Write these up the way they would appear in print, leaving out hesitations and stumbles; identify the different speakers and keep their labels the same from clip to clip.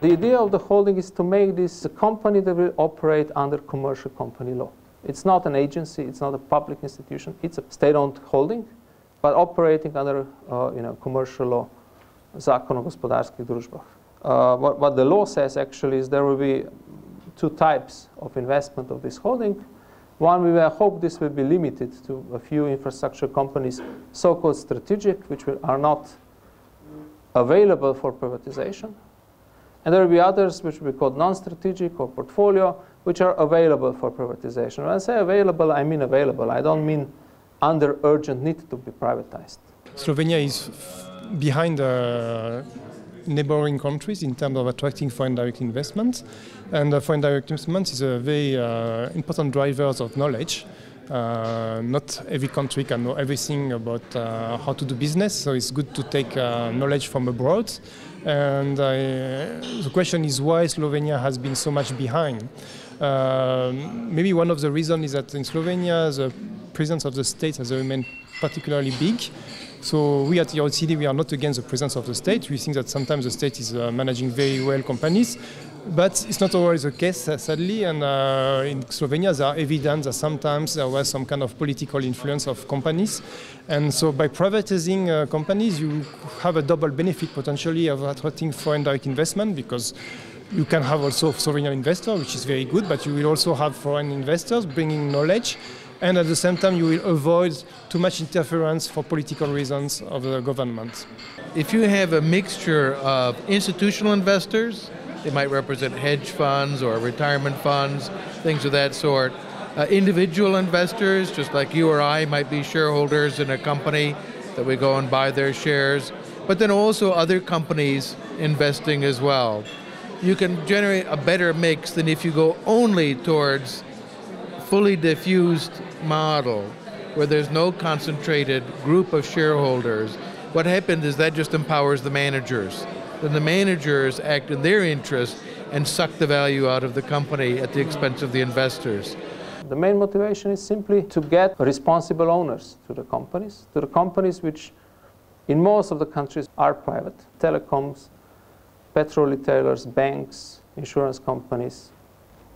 Speaker 1: The idea of the holding is to make this a company that will operate under commercial company law. It's not an agency, it's not a public institution, it's a state-owned holding, but operating under commercial law, Zakon o gospodarskih družbah. What the law says actually is there will be two types of investment of this holding. One, we hope this will be limited to a few infrastructure companies, so-called strategic, which are not available for privatization. And there will be others which will be called non-strategic or portfolio, which are available for privatization. When I say available, I mean available. I don't mean under urgent need to be privatized.
Speaker 2: Slovenia is behind neighboring countries in terms of attracting foreign direct investment. And foreign direct investment is a very important driver of knowledge. Not every country can know everything about how to do business, so it's good to take knowledge from abroad. And the question is why Slovenia has been so much behind. Maybe one of the reasons is that in Slovenia the presence of the state has remained particularly big. So we at EOCD, we are not against the presence of the state. We think that sometimes the state is managing very well companies, but it's not always the case, sadly. And in Slovenia, there are evidence that sometimes there was some kind of political influence of companies. And so by privatizing companies, you have a double benefit potentially of attracting foreign direct investment, because you can have also sovereign investor, which is very good, but you will also have foreign investors bringing knowledge. And at the same time, you will avoid too much interference for political reasons of the government.
Speaker 3: If you have a mixture of institutional investors, they might represent hedge funds or retirement funds, things of that sort. Individual investors, just like you or I, might be shareholders in a company that we go and buy their shares, but then also other companies investing as well. You can generate a better mix than if you go only towards fully diffused model where there's no concentrated group of shareholders. What happens is that just empowers the managers. Then the managers act in their interest and suck the value out of the company at the expense of the investors.
Speaker 1: The main motivation is simply to get responsible owners to the companies which in most of the countries are private. Telecoms, petrol retailers, banks, insurance companies.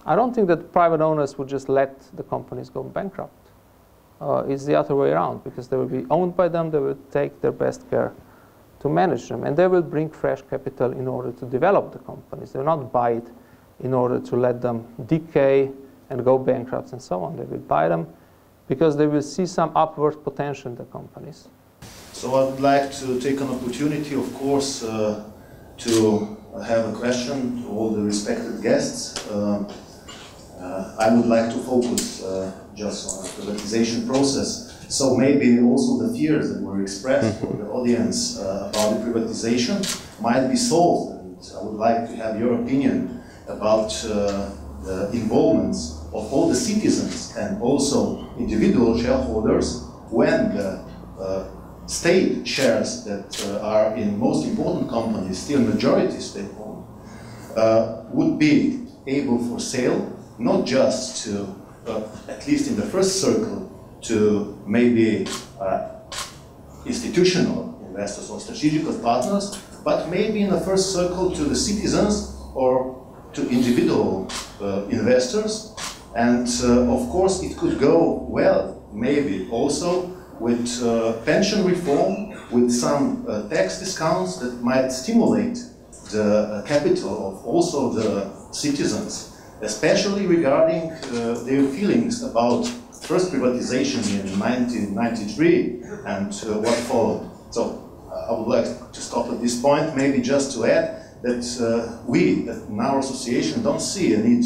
Speaker 1: I don't think that private owners would just let the companies go bankrupt. It's the other way around, because they will be owned by them, they will take their best care to manage them, and they will bring fresh capital in order to develop the companies. They will not buy it in order to let them decay and go bankrupt and so on. They will buy them because they will see some upward potential in the companies.
Speaker 4: So I would like to take an opportunity, of course, to have a question to all the respected guests. I would like to focus just on the privatization process. So maybe also the fears that were expressed for the audience about the privatization might be solved. And I would like to have your opinion about the involvement of all the citizens and also individual shareholders when the state shares that are in most important companies, still majority state-owned, would be able for sale, not just to, at least in the first circle, to maybe institutional investors or strategic partners, but maybe in the first circle to the citizens or to individual investors. And of course it could go well, maybe also with pension reform, with some tax discounts that might stimulate the capital of also the citizens, especially regarding their feelings about first privatization in 1993 and what followed. So I would like to stop at this point, maybe just to add that we in our association don't see a need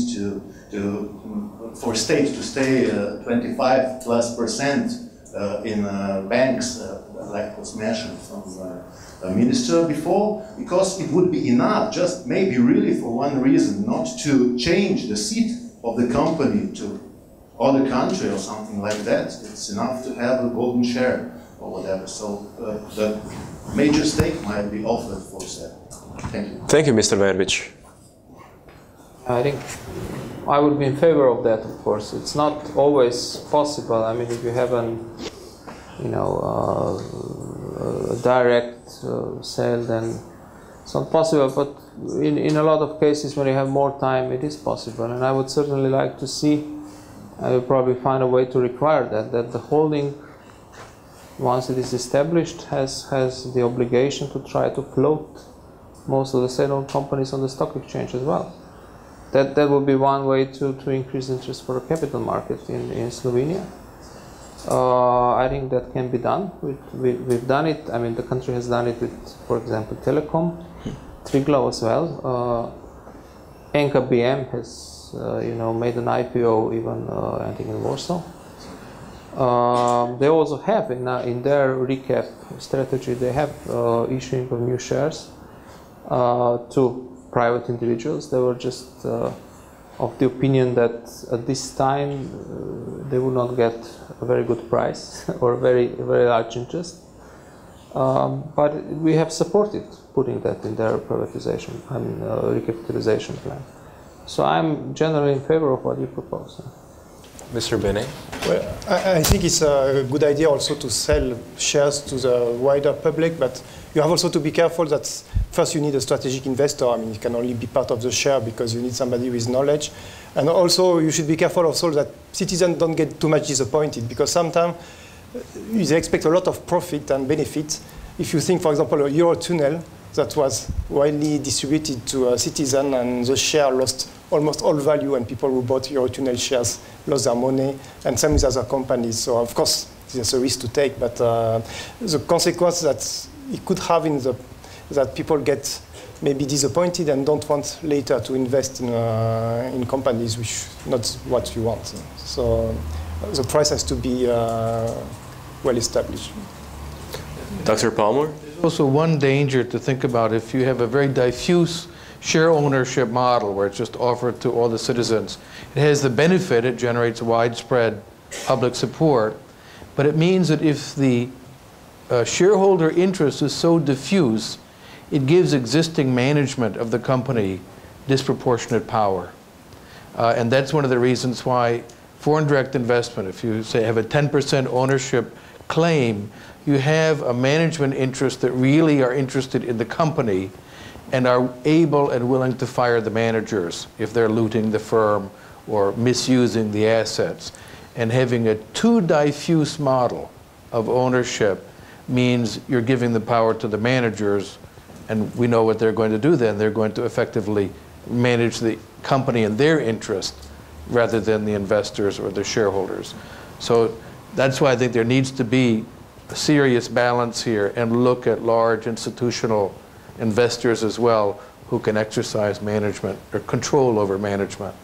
Speaker 4: for state to stay 25+% in banks, like was mentioned from the minister before, because it would be enough, just maybe really for one reason, not to change the seat of the company to other country or something like that. It's enough to have a golden share or whatever. So the major stake might be offered for sale. Thank you.
Speaker 5: Thank you, Mr. Verbic.
Speaker 1: I think I would be in favor of that, of course. It's not always possible. I mean, if you have a direct sale, then It's not possible, but in a lot of cases when you have more time, it is possible. And I would certainly like to see, I will probably find a way to require that the holding, once it is established, has the obligation to try to float most of the state-owned companies on the stock exchange as well. That would be one way to increase interest for the capital market in Slovenia. I think that can be done. We've done it. I mean, the country has done it with, for example, Telekom, Triglav as well. NKBM has, made an IPO even, I think, in Warsaw. They also have in their recap strategy, they have issuing of new shares to private individuals. They were just of the opinion that at this time they would not get a very good price or very large interest. But we have supported putting that in their privatization, recapitalization plan. So I'm generally in favor of what you propose.
Speaker 5: Mr. Benet?
Speaker 2: Well, I think it's a good idea also to sell shares to the wider public, but you have also to be careful that first you need a strategic investor. I mean, you can only be part of the share because you need somebody with knowledge. And also you should be careful also that citizens don't get too much disappointed, because sometimes they expect a lot of profit and benefit. If you think, for example, a Eurotunnel that was widely distributed to a citizen and the share lost almost all value, and people who bought Eurotunnel shares lost their money, and same with other companies. So of course, there's a risk to take, but the consequence that it could have that people get maybe disappointed and don't want later to invest in companies which not what you want. So the price has to be well established.
Speaker 5: Dr. Palmer?
Speaker 3: Also, one danger to think about, if you have a very diffuse share ownership model where it's just offered to all the citizens, it has the benefit, it generates widespread public support, but it means that if the shareholder interest is so diffuse, it gives existing management of the company disproportionate power. And that's one of the reasons why foreign direct investment, if you say have a 10% ownership claim, you have a management interest that really are interested in the company and are able and willing to fire the managers if they're looting the firm or misusing the assets. And having a too diffuse model of ownership means you're giving the power to the managers, and we know what they're going to do then. They're going to effectively manage the company in their interest rather than the investors or the shareholders. So that's why I think there needs to be a serious balance here and look at large institutional investors as well who can exercise management or control over management.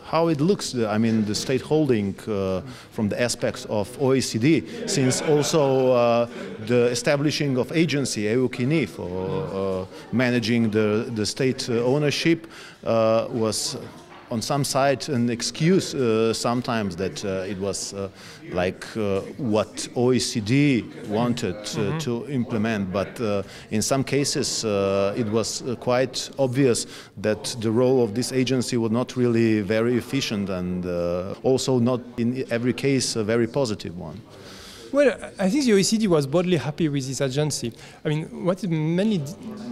Speaker 6: How it looks, I mean, the state holding from the aspects of OECD, since also the establishing of agency, EUKINI, for managing the state ownership was on some side an excuse sometimes that it was like what OECD wanted to implement, but in some cases it was quite obvious that the role of this agency was not really very efficient, and also not in every case a very positive one.
Speaker 2: Well, I think the OECD was broadly happy with this agency. I mean, what is mainly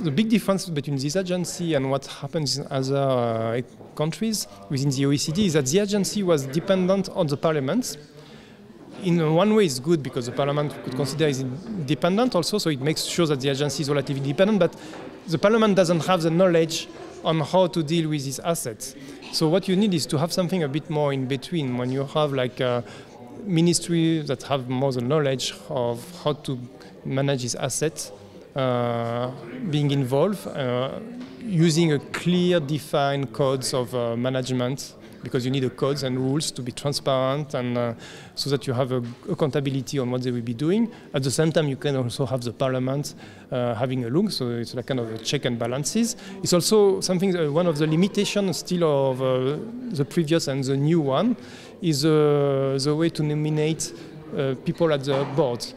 Speaker 2: the big difference between this agency and what happens in other countries within the OECD is that the agency was dependent on the parliament. In one way, it's good because the parliament could consider it independent also, so it makes sure that the agency is relatively independent, but the parliament doesn't have the knowledge on how to deal with these assets. So what you need is to have something a bit more in between, when you have like ministry that have more the knowledge of how to manage these assets, being involved, using a clear defined codes of management, because you need the codes and rules to be transparent, and so that you have accountability on what they will be doing. At the same time, you can also have the parliament having a look, so it's like kind of a check and balances. It's also something, one of the limitations still of the previous and the new one is the way to nominate people at the board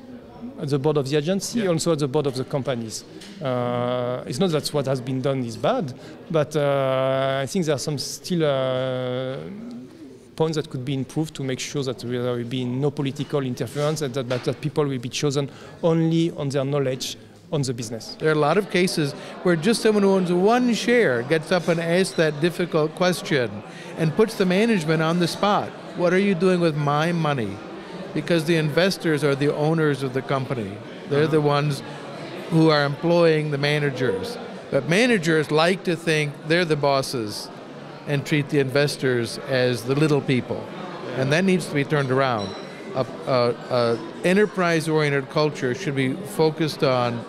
Speaker 2: of the agency, also at the board of the companies. It's not that what has been done is bad, but I think there are some still points that could be improved to make sure that there will be no political interference, and that people will be chosen only on their knowledge on the business.
Speaker 3: There are a lot of cases where just someone who owns one share gets up and asks that difficult question and puts the management on the spot. What are you doing with my money? Because the investors are the owners of the company. They're the ones who are employing the managers. But managers like to think they're the bosses and treat the investors as the little people. And that needs to be turned around. A enterprise-oriented culture should be focused on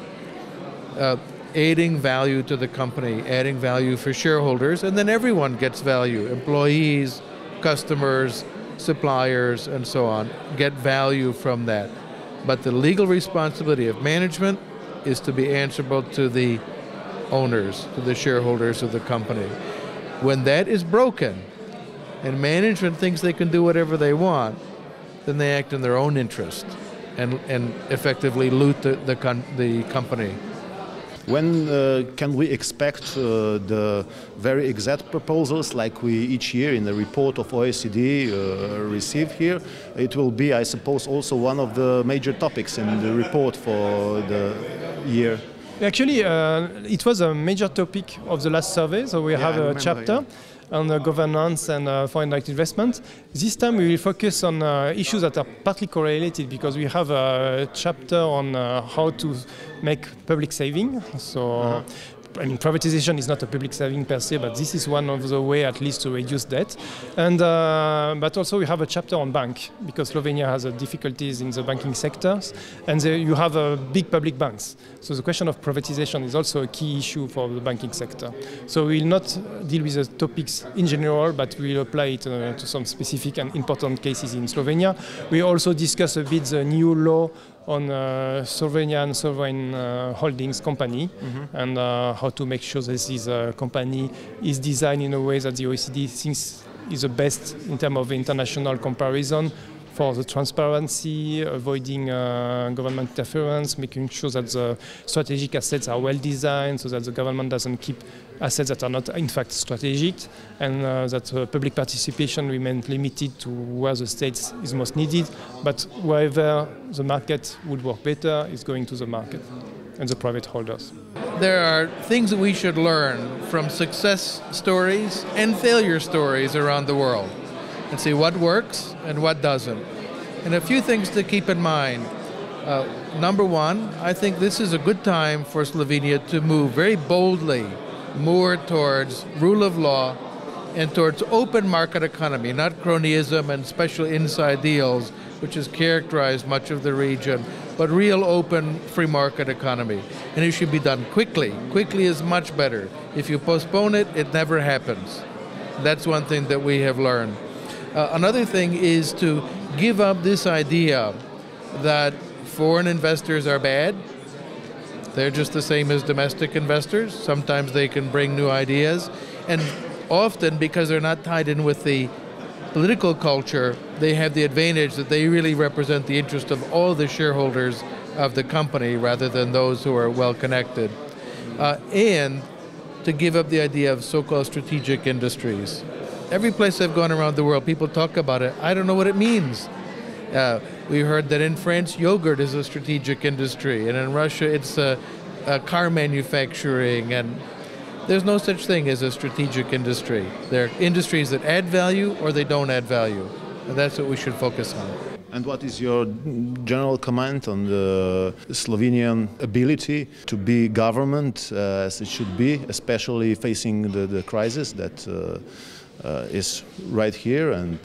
Speaker 3: adding value to the company, adding value for shareholders, and then everyone gets value. Employees, customers, suppliers, and so on get value from that. But the legal responsibility of management is to be answerable to the owners, to the shareholders of the company. When that is broken, and management thinks they can do whatever they want, then they act in their own interest and effectively loot the company.
Speaker 6: When can we expect the very exact proposals like we each year in the report of OECD receive here? It will be, I suppose, also one of the major topics in the report for the year.
Speaker 2: Actually, it was a major topic of the last survey, so we have a chapter on governance and foreign direct investment. This time we will focus on issues that are partly correlated, because we have a chapter on how to make public saving. So, I mean, privatization is not a public saving per se, but this is one of the way at least to reduce debt. And but also we have a chapter on bank, because Slovenia has difficulties in the banking sectors, and you have big public banks. So the question of privatization is also a key issue for the banking sector. So we will not deal with the topics in general, but we will apply it to some specific and important cases in Slovenia. We also discuss a bit the new law on Slovenian sovereign holdings company, and how to make sure that this company is designed in a way that the OECD thinks is the best in terms of international comparison, for the transparency, avoiding government interference, making sure that the strategic assets are well designed so that the government doesn't keep assets that are not in fact strategic, and that public participation remains limited to where the state is most needed, but wherever the market would work better is going to the market and the private holders.
Speaker 3: There are things that we should learn from success stories and failure stories around the world, and see what works and what doesn't. And a few things to keep in mind. Number one, I think this is a good time for Slovenia to move very boldly more towards rule of law and towards open market economy, not cronyism and special inside deals, which has characterized much of the region, but real open free market economy. And it should be done quickly. Quickly is much better. If you postpone it, it never happens. That's one thing that we have learned. Another thing is to give up this idea that foreign investors are bad. They're just the same as domestic investors. Sometimes they can bring new ideas. And often, because they're not tied in with the political culture, they have the advantage that they really represent the interest of all the shareholders of the company rather than those who are well connected. And to give up the idea of so-called strategic industries. Every place I've gone around the world, people talk about it. I don't know what it means. We heard that in France, yogurt is a strategic industry, and in Russia, it's car manufacturing, and there's no such thing as a strategic industry. There are industries that add value or they don't add value, and that's what we should focus on.
Speaker 6: And what is your general comment on the Slovenian ability to be government as it should be, especially facing the crisis that is right here, and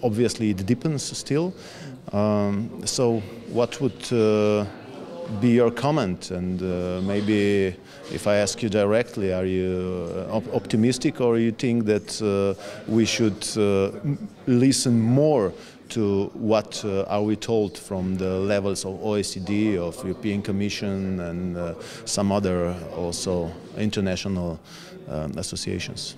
Speaker 6: obviously it deepens still. So what would be your comment? And maybe if I ask you directly, are you optimistic, or you think that we should listen more to what are we told from the levels of OECD, of European Commission, and some other also international associations?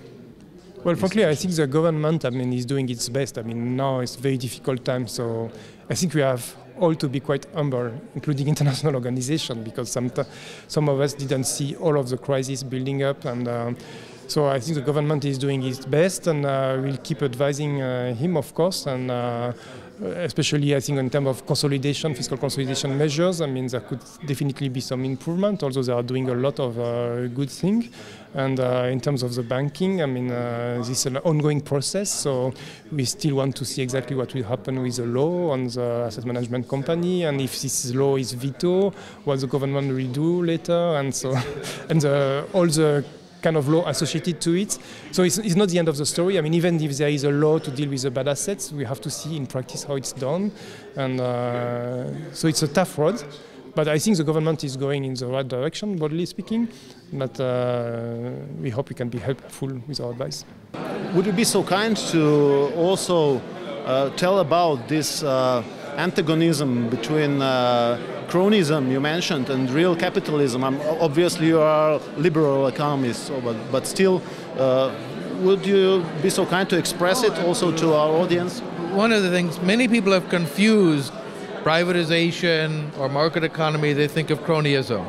Speaker 2: Well, frankly, I think the government, is doing its best. Now it's a very difficult time, so I think we have all to be quite humble, including international organizations, because some of us didn't see all of the crisis building up, and So I think the government is doing its best, and we'll keep advising him, of course, and especially I think in terms of consolidation, fiscal consolidation measures. I mean, there could definitely be some improvement, although they are doing a lot of good things. And in terms of the banking, I mean, this is an ongoing process, so we still want to see exactly what will happen with the law on the asset management company, and if this law is vetoed, what the government will do later, and so, and all the kind of law associated to it. So it's not the end of the story. I mean, even if there is a law to deal with the bad assets, we have to see in practice how it's done. And so it's a tough road. But I think the government is going in the right direction, broadly speaking. But we hope we can be helpful with our advice.
Speaker 6: Would you be so kind to also tell about this antagonism between cronyism you mentioned and real capitalism? Obviously you are liberal economist, so, but still, would you be so kind to express it also to our audience?
Speaker 3: One of the things, many people have confused privatization or market economy. They think of cronyism.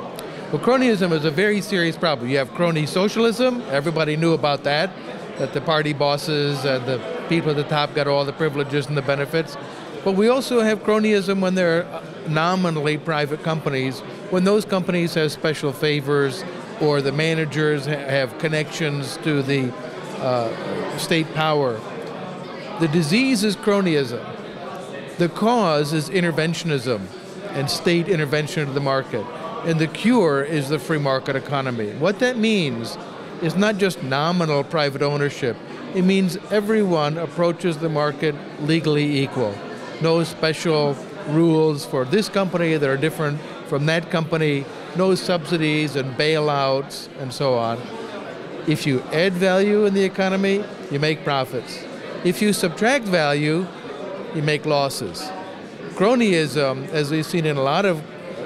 Speaker 3: Well, cronyism is a very serious problem. You have crony socialism. Everybody knew about that the party bosses and the people at the top got all the privileges and the benefits. But we also have cronyism when they're nominally private companies, when those companies have special favors or the managers have connections to the state power. The disease is cronyism. The cause is interventionism and state intervention into the market. And the cure is the free market economy. What that means is not just nominal private ownership. It means everyone approaches the market legally equal. No special rules for this company that are different from that company, no subsidies and bailouts and so on. If you add value in the economy, you make profits. If you subtract value, you make losses. Cronyism, as we've seen in a lot of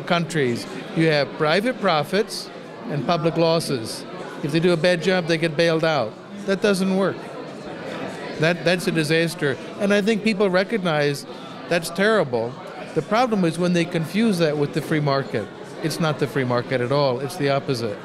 Speaker 3: countries, you have private profits and public losses. If they do a bad job, they get bailed out. That doesn't work. That's a disaster. And I think people recognize that's terrible. The problem is when they confuse that with the free market. It's not the free market at all. It's the opposite.